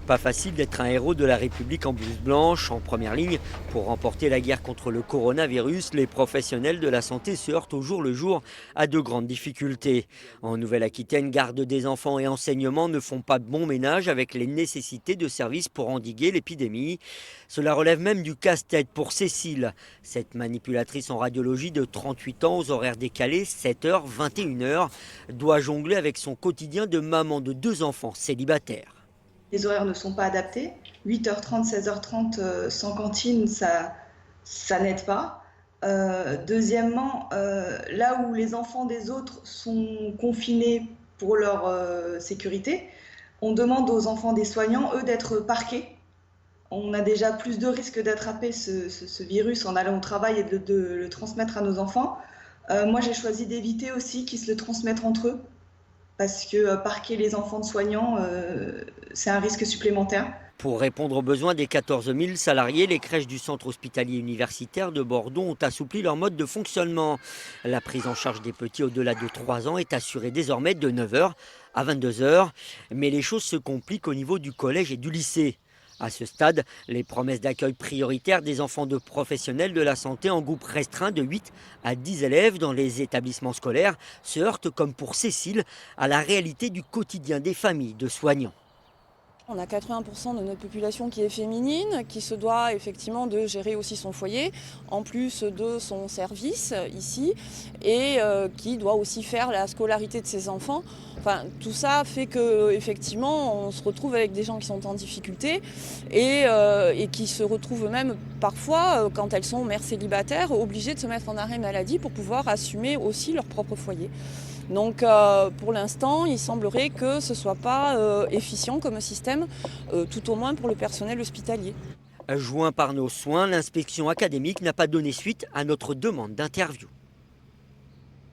Pas facile d'être un héros de la République en blouse blanche, en première ligne. Pour remporter la guerre contre le coronavirus, les professionnels de la santé se heurtent au jour le jour à de grandes difficultés. En Nouvelle-Aquitaine, garde des enfants et enseignement ne font pas de bon ménage avec les nécessités de services pour endiguer l'épidémie. Cela relève même du casse-tête pour Cécile. Cette manipulatrice en radiologie de 38 ans aux horaires décalés, 7h, 21h, doit jongler avec son quotidien de maman de 2 enfants célibataires. Les horaires ne sont pas adaptés. 8h30, 16h30 sans cantine, ça n'aide pas. Deuxièmement, là où les enfants des autres sont confinés pour leur sécurité, on demande aux enfants des soignants, eux, d'être parqués. On a déjà plus de risques d'attraper ce virus en allant au travail et de le transmettre à nos enfants. Moi, j'ai choisi d'éviter aussi qu'ils se le transmettent entre eux, parce que parquer les enfants de soignants, c'est un risque supplémentaire. Pour répondre aux besoins des 14 000 salariés, les crèches du centre hospitalier universitaire de Bordeaux ont assoupli leur mode de fonctionnement. La prise en charge des petits au-delà de 3 ans est assurée désormais de 9h à 22h. Mais les choses se compliquent au niveau du collège et du lycée. À ce stade, les promesses d'accueil prioritaire des enfants de professionnels de la santé en groupe restreint de 8 à 10 élèves dans les établissements scolaires se heurtent, comme pour Cécile, à la réalité du quotidien des familles de soignants. On a 80% de notre population qui est féminine, qui se doit effectivement de gérer aussi son foyer, en plus de son service ici, et qui doit aussi faire la scolarité de ses enfants. Enfin, tout ça fait qu'effectivement, on se retrouve avec des gens qui sont en difficulté et qui se retrouvent même parfois, quand elles sont mères célibataires, obligées de se mettre en arrêt maladie pour pouvoir assumer aussi leur propre foyer. Donc pour l'instant, il semblerait que ce ne soit pas efficient comme système, tout au moins pour le personnel hospitalier. Joint par nos soins, l'inspection académique n'a pas donné suite à notre demande d'interview.